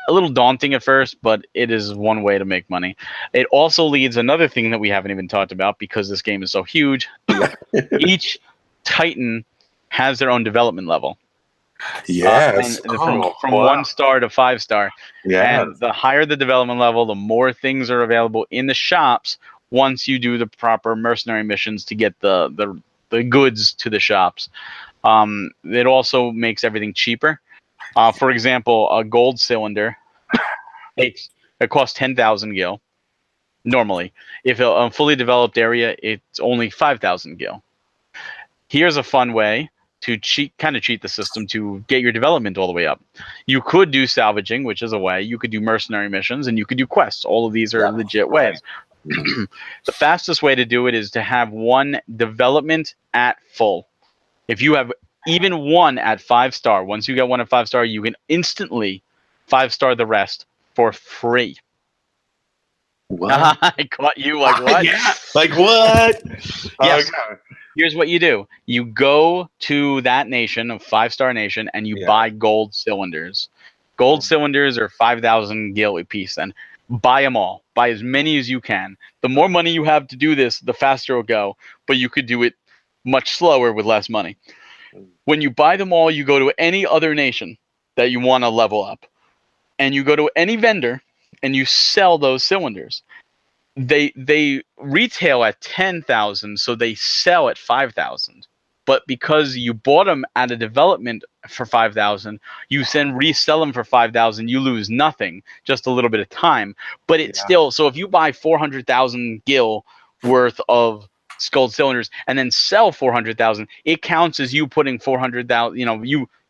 a little daunting at first, but it is one way to make money. It also leads another thing that we haven't even talked about because this game is so huge. Each Titan has their own development level. Yes. From 1 star to 5 star. Yeah. And the higher the development level, the more things are available in the shops once you do the proper mercenary missions to get the goods to the shops. It also makes everything cheaper. For example, a gold cylinder, it costs 10,000 gil normally. If a fully developed area, it's only 5,000 gil. Here's a fun way to kind of cheat the system to get your development all the way up. You could do salvaging, which is a way. You could do mercenary missions, and you could do quests. All of these are legit ways. The fastest way to do it is to have one development at full. If you have even one at 5-star, once you get one at 5-star, you can instantly 5-star the rest for free. What? I caught you like, what? Yeah, like what? Yes. Okay. Here's what you do. You go to that nation, a 5-star nation, and you buy gold cylinders. Gold cylinders are 5,000 gil a piece. And buy them all. Buy as many as you can. The more money you have to do this, the faster it'll go. But you could do it much slower with less money. When you buy them all, you go to any other nation that you want to level up. And you go to any vendor, and you sell those cylinders. They retail at 10,000, so they sell at 5,000. But because you bought them at a development for 5,000, you then resell them for 5,000. You lose nothing, just a little bit of time. But it's still, so if you buy 400,000 gil worth of gold cylinders and then sell 400,000, it counts as you putting 400,000.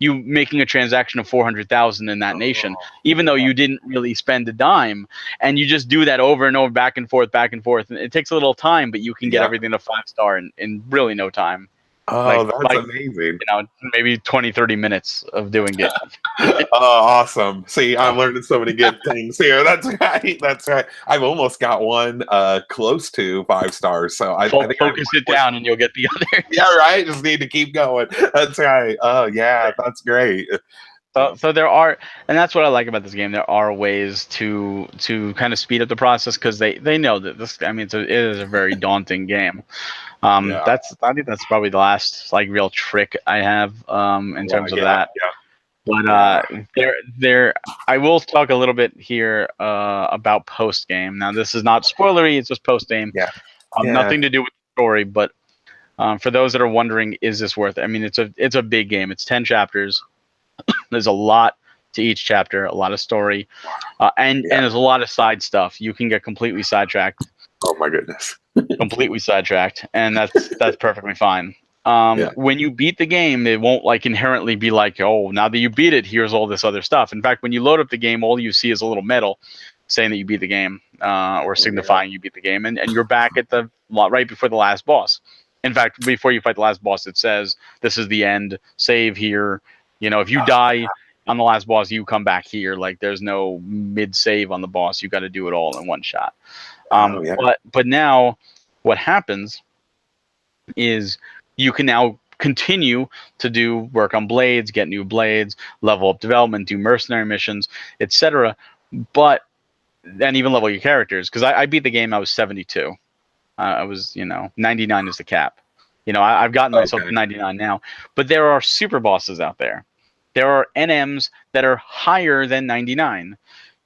You making a transaction of 400,000 in that nation, even though you didn't really spend a dime. And you just do that over and over, back and forth, back and forth. And it takes a little time, but you can get everything to 5-star in really no time. Oh, that's amazing. Maybe 20, 30 minutes of doing it. Oh, awesome. See, I'm learning so many good things here. That's right. That's right. I've almost got one close to 5 stars. So I think focus it down and you'll get the other. Yeah, right. Just need to keep going. That's right. Oh, yeah. That's great. So there are, and that's what I like about this game. There are ways to kind of speed up the process because they know that this. I mean, it is a very daunting game. I think that's probably the last like real trick I have in terms of that. But there, I will talk a little bit here about post game. Now, this is not spoilery; it's just post game. Nothing to do with the story. But for those that are wondering, is this worth it? I mean, it's a big game. It's 10 chapters. There's a lot to each chapter, a lot of story, and there's a lot of side stuff. You can get completely sidetracked. Oh my goodness. Completely sidetracked, and that's perfectly fine. When you beat the game, it won't like inherently be like, oh, now that you beat it, here's all this other stuff. In fact, when you load up the game, all you see is a little medal saying that you beat the game, or signifying you beat the game, and you're back at the right before the last boss. In fact, before you fight the last boss, it says this is the end. Save here. If you die on the last boss, you come back here. Like there's no mid save on the boss. You got to do it all in one shot. But now what happens is you can now continue to do work on blades, get new blades, level up development, do mercenary missions, etc. But then even level your characters, because I beat the game. I was 72. I was 99 is the cap. I've gotten myself to 99 now. But there are super bosses out there. There are NMs that are higher than 99.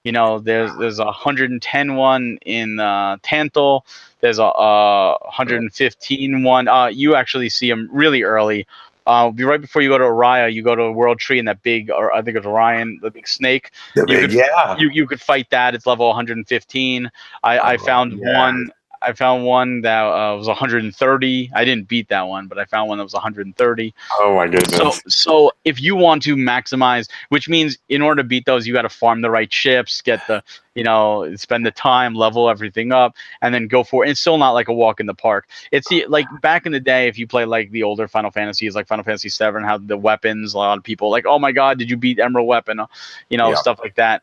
There's a 110 one in Tantal. There's a 115 one. You actually see them really early. Be right before you go to Araya, you go to a World Tree and that big, or I think it's Orion, the big snake. You could fight that. It's level 115. I found one. I found one that was 130. I didn't beat that one, but I found one that was 130. Oh my goodness! So if you want to maximize, which means in order to beat those, you got to farm the right ships, get the, spend the time, level everything up, and then go for it. It's still not like a walk in the park. It's like back in the day, if you play like the older Final Fantasies, like Final Fantasy VII, how the weapons, a lot of people like, oh my God, did you beat Emerald Weapon? Stuff like that.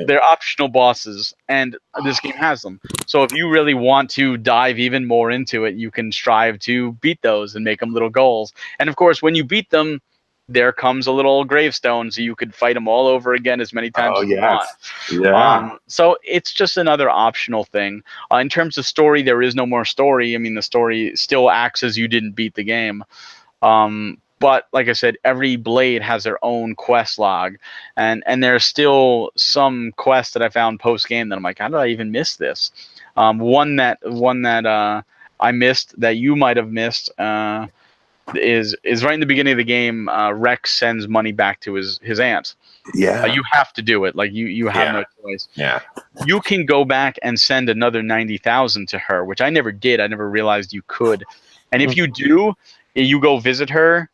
They're optional bosses, and this game has them. So if you really want to dive even more into it, you can strive to beat those and make them little goals. And of course, when you beat them, there comes a little gravestone, so you could fight them all over again as many times as you want. Yeah. So it's just another optional thing. In terms of story, there is no more story. I mean, the story still acts as you didn't beat the game. But like I said, every blade has their own quest log, and there's still some quests that I found post game that I'm like, how did I even miss this? One that I missed that you might have missed is right in the beginning of the game. Rex sends money back to his aunt. Yeah. You have to do it. Like you have Yeah. no choice. Yeah. You can go back and send another 90,000 to her, which I never did. I never realized you could. And if you do, you go visit her.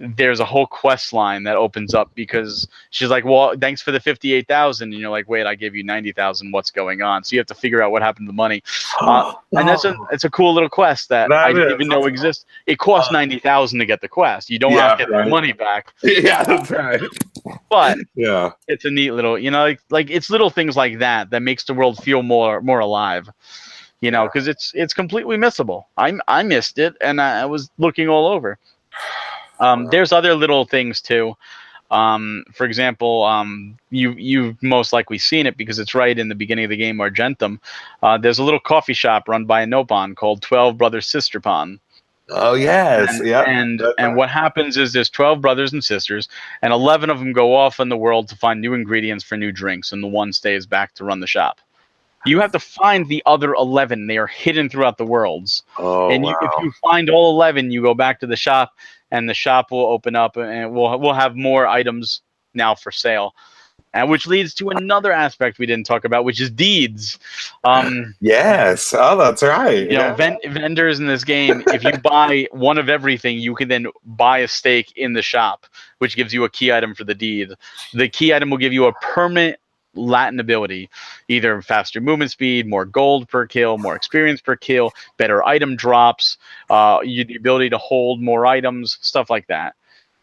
There's a whole quest line that opens up because she's like, "Well, thanks for the 58,000," and you're like, "Wait, I gave you 90,000. What's going on?" So you have to figure out what happened to the money. And it's a cool little quest that I didn't even know exists. It costs 90,000 to get the quest. You don't have to get the money back. Yeah, that's right. But Yeah, it's a neat little, like it's little things like that that makes the world feel more alive. Because it's completely missable. I missed it, and I was looking all over. There's other little things too. For example, you've most likely seen it because it's right in the beginning of the game, Argentum. There's a little coffee shop run by a Nopon called 12 Brothers Sister Pon. Oh yes, And what happens is there's 12 brothers and sisters, and 11 of them go off in the world to find new ingredients for new drinks, and the one stays back to run the shop. You have to find the other 11. They are hidden throughout the worlds. Oh, and wow. if you find all 11, you go back to the shop, and the shop will open up, and we'll have more items now for sale. And which leads to another aspect we didn't talk about, which is deeds. Yes. Oh, that's right. Vendors in this game, if you buy one of everything, you can then buy a stake in the shop, which gives you a key item for the deed. The key item will give you a permanent Latin ability, either faster movement speed, more gold per kill, more experience per kill, better item drops, the ability to hold more items, stuff like that.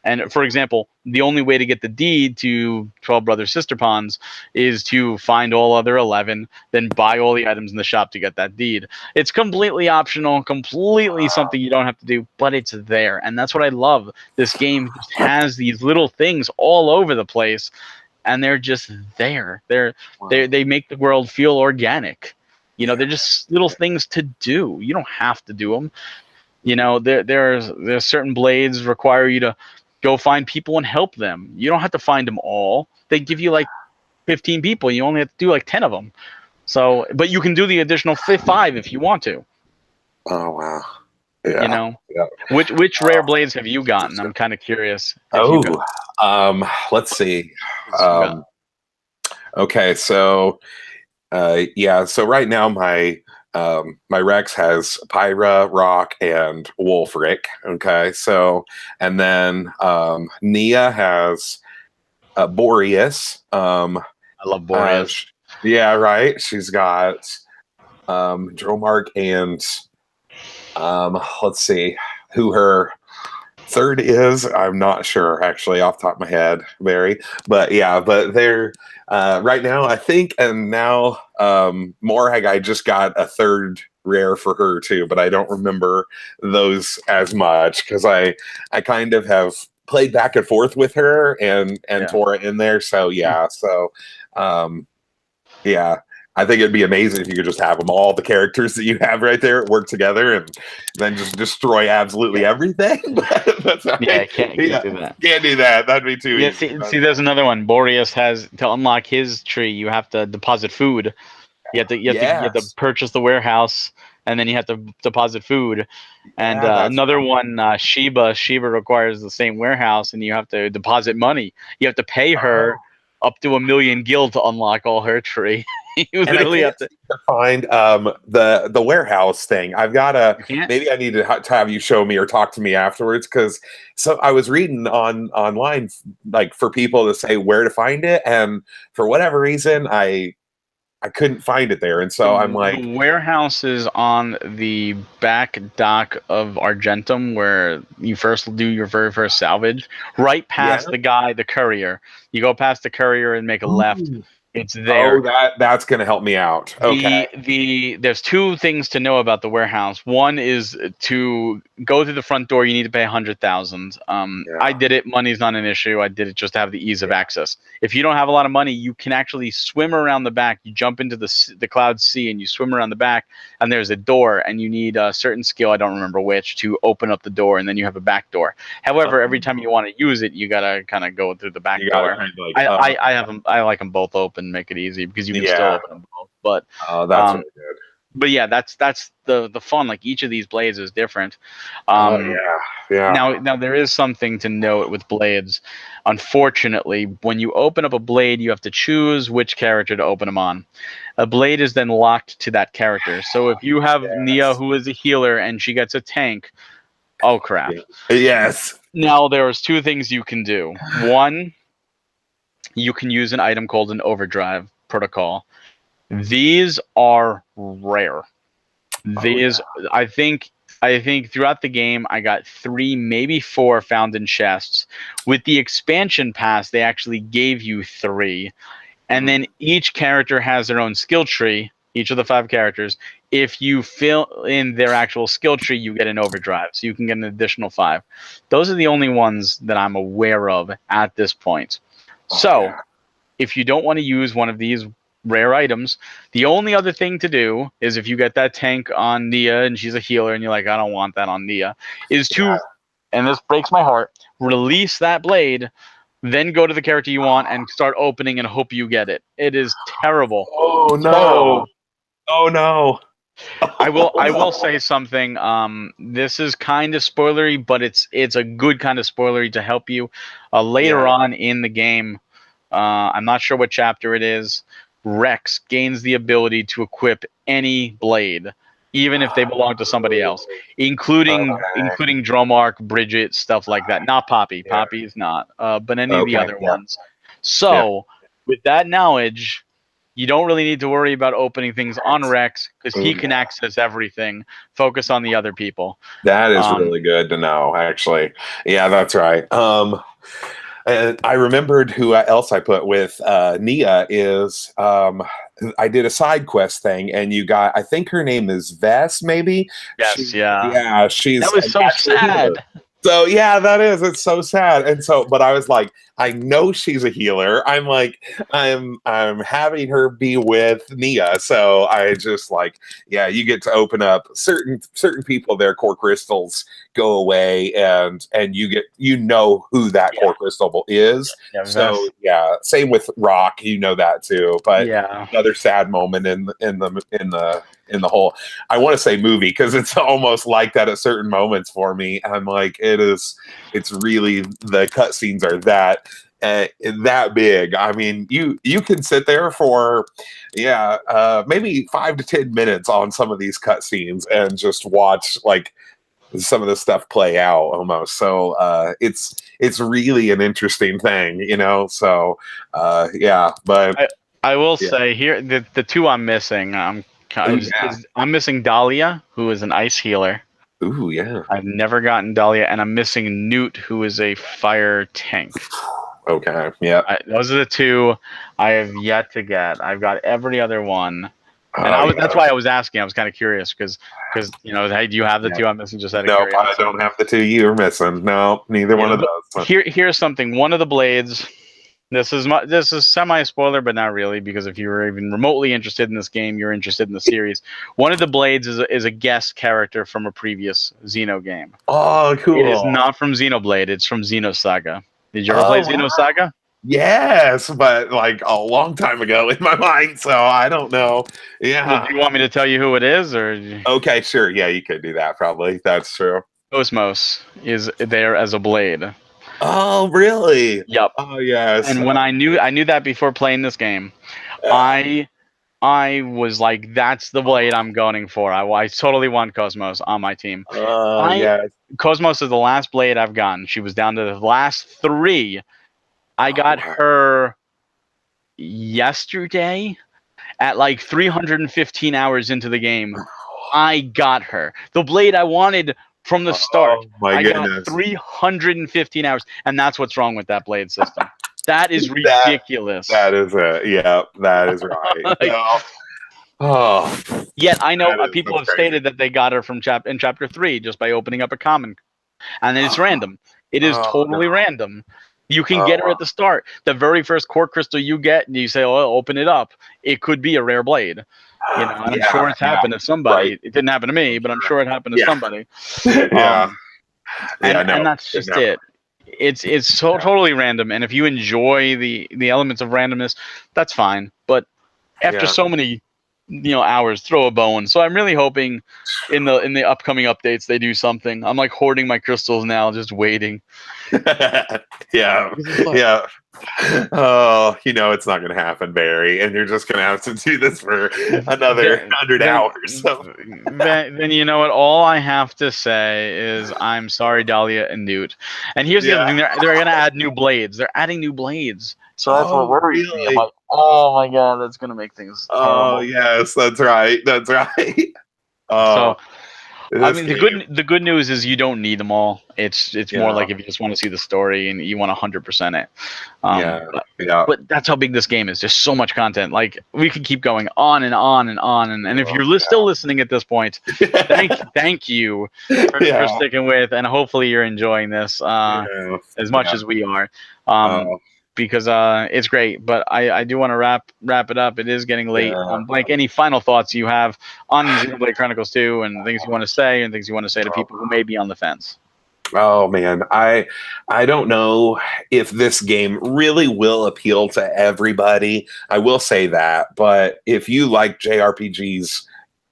And for example, the only way to get the deed to 12 Brothers Sister Pons is to find all other 11, then buy all the items in the shop to get that deed. It's completely optional, completely something you don't have to do, but it's there. And that's what I love. This game just has these little things all over the place, and they're just there. They make the world feel organic. They're just little things to do. You don't have to do them. There's certain blades require you to go find people and help them. You don't have to find them all. They give you like 15 people. You only have to do like 10 of them. So, but you can do the additional 5 if you want to. Oh wow! Yeah. Which rare blades have you gotten? I'm kind of curious. Let's see. Okay, so so right now my Rex has Pyra, Rock, and Wolfric. Okay, so and then Nia has Boreas. I love Boreas. Yeah, right. She's got Dromark and let's see who her third is. I'm not sure actually off the top of my head, Barry. But yeah, but they're right now I think, and now Morag, I just got a third rare for her too, but I don't remember those as much because I kind of have played back and forth with her and Tora in there. So yeah, I think it'd be amazing if you could just have them all the characters that you have right there work together and then just destroy absolutely everything. That's right. Can't do that. Can't do that. That'd be too easy. See, there's another one. Boreas has to unlock his tree. You have to deposit food. You have to purchase the warehouse, and then you have to deposit food. And another one, Sheba requires the same warehouse, and you have to deposit money. You have to pay her up to 1 million gil to unlock all her tree. You literally have to find the warehouse thing. I've got maybe I need to have you show me or talk to me afterwards, because I was reading online like for people to say where to find it, and for whatever reason I couldn't find it there, and so I'm like, the warehouse is on the back dock of Argentum, where you first do your very first salvage, right past the courier. You go past the courier and make a left. It's there. That's going to help me out. Okay. There's two things to know about the warehouse. One is to go through the front door, you need to pay 100,000. I did it. Money's not an issue. I did it just to have the ease of access. If you don't have a lot of money, you can actually swim around the back. You jump into the cloud sea and you swim around the back, and there's a door, and you need a certain skill, I don't remember which, to open up the door, and then you have a back door. However, every time you want to use it, you gotta kind of go through the back door. I have them. I like them both open, make it easy because you can still open them both. But that's really good. But yeah, that's the fun. Like each of these blades is different. Yeah. Now there is something to note with blades. Unfortunately, when you open up a blade, you have to choose which character to open them on. A blade is then locked to that character. So if you have Nia, who is a healer, and she gets a tank, oh crap. Yes. Now there's two things you can do. One, you can use an item called an overdrive protocol. These are rare. I think throughout the game I got 3, maybe 4 found in chests. With the expansion pass, they actually gave you 3. And then each character has their own skill tree, each of the 5 characters. If you fill in their actual skill tree, you get an overdrive. So you can get an additional 5. Those are the only ones that I'm aware of at this point. If you don't want to use one of these rare items, the only other thing to do is, if you get that tank on Nia and she's a healer and you're like, I don't want that on Nia, is to, and this breaks my heart, release that blade, then go to the character you want and start opening and hope you get it. It is terrible. Oh no. Oh no. I will say something. This is kind of spoilery, but it's a good kind of spoilery to help you. Later on in the game, I'm not sure what chapter it is, Rex gains the ability to equip any blade, even if they belong to somebody else, including Dromark, Bridget, stuff like that. Not Poppy. Poppy is not, but any of the other ones. So with that knowledge, you don't really need to worry about opening things on Rex, because he can access everything. Focus on the other people. That is really good to know, actually. Yeah, that's right. And I remembered who else I put with Nia is I did a side quest thing, and you got, I think her name is Vess, maybe. Yes, yeah, she's that was so sad. So yeah, that is, it's so sad. And so, but I was like, I know she's a healer. I'm like, I'm having her be with Nia. So I just like, yeah, you get to open up certain people, their core crystals go away, and you get, who that core crystal is. So yeah, same with Rock, that too. But another sad moment in the whole, I want to say movie, because it's almost like that at certain moments for me. I'm like, it's really, the cutscenes are that big. I mean, you can sit there for maybe 5 to 10 minutes on some of these cutscenes and just watch like some of the stuff play out almost. So it's really an interesting thing, so but I will say here, the two I'm missing, I'm missing Dahlia, who is an ice healer. Ooh, yeah. I've never gotten Dahlia, and I'm missing Newt, who is a fire tank. Okay, yeah. Those are the two I have yet to get. I've got every other one. And that's why I was asking. I was kind of curious, because hey, do you have the two I'm missing? Just out of curiosity. No, I don't have the two you're missing. No, neither one of those. Here's something. One of the blades. This is semi-spoiler, but not really, because if you were even remotely interested in this game, you're interested in the series. One of the blades is a guest character from a previous Xeno game. Oh, cool. It is not from Xenoblade. It's from Xenosaga. Did you ever play Xenosaga? Yes, but like a long time ago in my mind, so I don't know. Yeah. Do you want me to tell you who it is, or? Okay, sure. Yeah, you could do that. Probably. That's true. Cosmos is there as a blade. Oh, really? Yep. Oh, yes. And when I knew that before playing this game, I was like, that's the blade I'm going for. I totally want Cosmos on my team. Yes. Cosmos is the last blade I've gotten. She was down to the last 3. I got her yesterday at like 315 hours into the game. I got her. The blade I wanted from the start. Oh, my goodness. Got 315 hours, and that's what's wrong with that blade system. That is That ridiculous. that is it. Yeah, that is right. So, oh, Yet I know people that's have crazy. stated that they got her from chapter 3 just by opening up a common, and it's random. It is Oh no. totally random. You can Oh get her at the start. The very first core crystal you get, and you say, "Oh, open it up." It could be a rare blade, and I'm sure yeah, it's yeah, happened to somebody. right. It didn't happen to me, I'm but I'm sure. sure it happened to Yeah, somebody. yeah, Um, yeah. and No, that's it just never. it. It's so Yeah, totally random, and if you enjoy the elements of randomness, that's fine. But after yeah. so many hours, throw a bone. So I'm really hoping in the upcoming updates they do something. I'm like hoarding my crystals now, just waiting. Yeah, Because it's like, yeah. Oh, it's not going to happen, Barry, and you're just going to have to do this for another then 100 hours. So, then you know what? All I have to say is I'm sorry, Dahlia and Newt. And here's the other yeah. thing: they're gonna add new blades. They're adding new blades. So that's what Oh, worries me. I'm really? like, oh my god, that's gonna make things Oh, terrible. yes, that's right. That's right. Oh, So I this mean, game. the good news is you don't need them all. It's more Yeah, like if you just want to see the story and you want 100% it. yeah, But yeah. that's how big this game is. There's so much content. Like we could keep going on and on and on. And if Oh, you're still listening at this point, thank you for yeah, sticking with, and hopefully you're enjoying this yeah, as much yeah. as we are. Um, Oh, because it's great, but I do want to wrap it up. It is getting late. yeah. Blake, any final thoughts you have on Xenoblade Chronicles 2 and things you want to say and things you want to say to people who may be on the fence? Oh man, I don't know if this game really will appeal to everybody. I will say that, but if you like JRPGs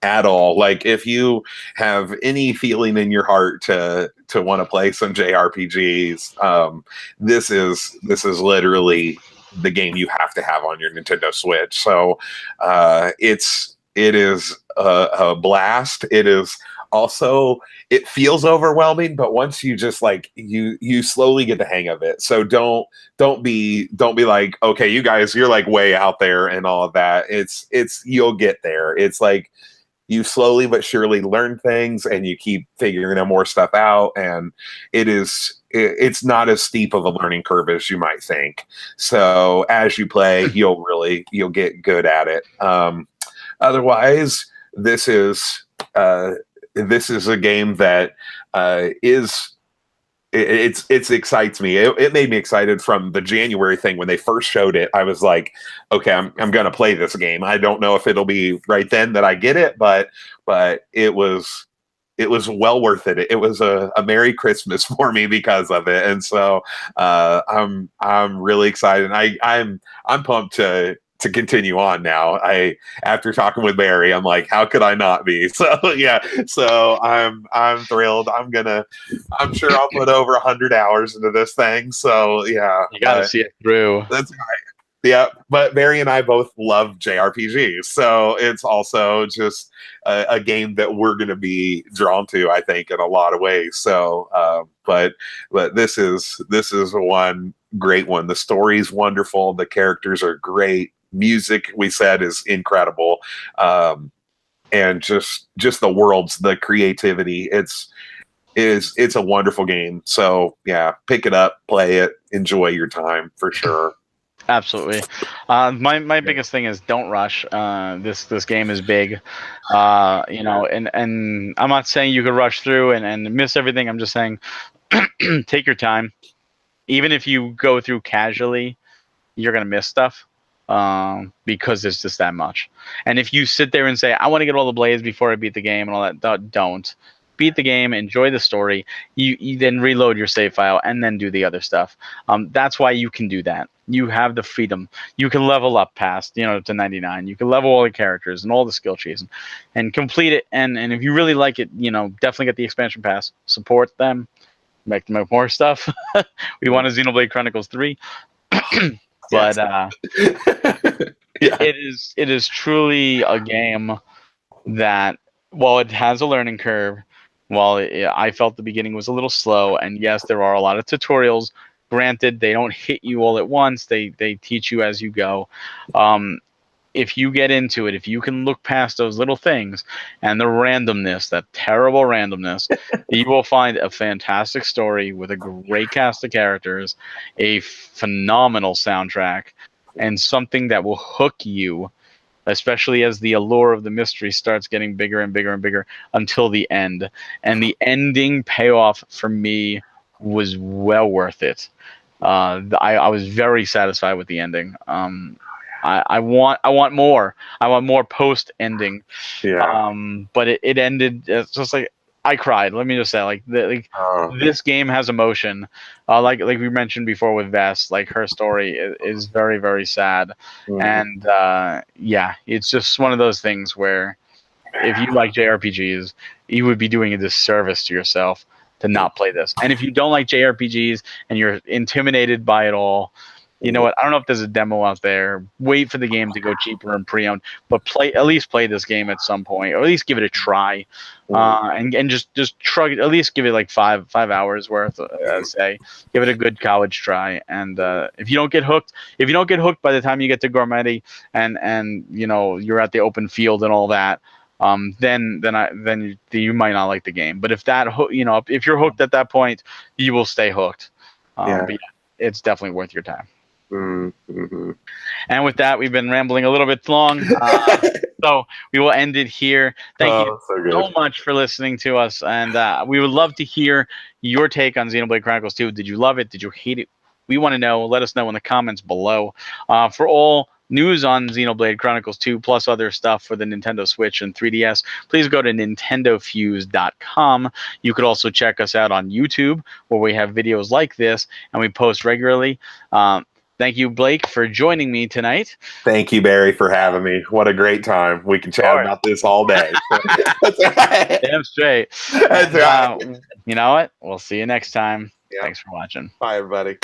at all, like if you have any feeling in your heart to want to play some JRPGs, this is literally the game you have to have on your Nintendo Switch. So it is a blast. It is also, it feels overwhelming, but once you just like you slowly get the hang of it. So don't be like, okay, you guys, you're like way out there and all of that. It's you'll get there. It's like you slowly but surely learn things and you keep figuring out more stuff out, and it's not as steep of a learning curve as you might think. So as you play, you'll get good at it. Otherwise, this is uh, this is a game that is it's excites me. It made me excited from the January thing when they first showed it. I was like, okay, I'm gonna play this game. I don't know if it'll be right then that I get it, but it was well worth it. It was a Merry Christmas for me because of it, and so I'm really excited. I'm pumped to continue on now. After talking with Barry, I'm like, how could I not be? So yeah, so I'm thrilled. I'm sure I'll put over 100 hours into this thing. So yeah, You got to but see it through. that's yeah, but Barry and I both love JRPGs, so it's also just a game that we're going to be drawn to, I think, in a lot of ways. So, but this is one great one. The story's wonderful, the characters are great, music we said is incredible, and just the worlds, the creativity. It's a wonderful game. So yeah, pick it up, play it, enjoy your time for sure. Absolutely. My biggest thing is don't rush. This game is big. And I'm not saying you could rush through and miss everything. I'm just saying take your time. Even if you go through casually, you're gonna miss stuff. Because there's just that much. And if you sit there and say, I want to get all the blades before I beat the game and all that, don't. Beat the game, enjoy the story. You then reload your save file and then do the other stuff. That's why you can do that. You have the freedom. You can level up past, to 99. You can level all the characters and all the skill trees and complete it. And if you really like it, definitely get the expansion pass. Support them. Make them more stuff. We want a Xenoblade Chronicles 3. Yes. But Yeah. it is truly a game that, while it has a learning curve, I felt the beginning was a little slow, and yes, there are a lot of tutorials. Granted, they don't hit you all at once. They teach you as you go. Um, if you get into it, if you can look past those little things and the randomness, that terrible randomness, you will find a fantastic story with a great cast of characters, a phenomenal soundtrack, and something that will hook you, especially as the allure of the mystery starts getting bigger and bigger and bigger until the end. And the ending payoff for me was well worth it. I was very satisfied with the ending. I want more. I want more post ending. Yeah. But it ended. It's just like I cried. Let me just say, this game has emotion. Like we mentioned before with Vess, like her story is very very sad, and yeah, it's just one of those things where if you like JRPGs, you would be doing a disservice to yourself to not play this. And if you don't like JRPGs and you're intimidated by it all, you know what? I don't know if there's a demo out there. Wait for the game to go cheaper and pre-owned, but at least play this game at some point, or at least give it a try, and just try. At least give it like five hours worth. Say, give it a good college try. And if you don't get hooked, by the time you get to Gourmetti and you're at the open field and all that, then you might not like the game. But if if you're hooked at that point, you will stay hooked. But yeah, it's definitely worth your time. Mm-hmm. And with that, we've been rambling a little bit long, so we will end it here. Thank you so much for listening to us, and we would love to hear your take on Xenoblade Chronicles 2. Did you love it? Did you hate it? We want to know. Let us know in the comments below. For all news on Xenoblade Chronicles 2 plus other stuff for the Nintendo Switch and 3DS, please go to NintendoFuse.com. You could also check us out on YouTube, where we have videos like this and we post regularly. Thank you, Blake, for joining me tonight. Thank you, Barry, for having me. What a great time. We can chat about this all day. That's right. Damn straight. That's right. You know what? We'll see you next time. Yeah. Thanks for watching. Bye, everybody.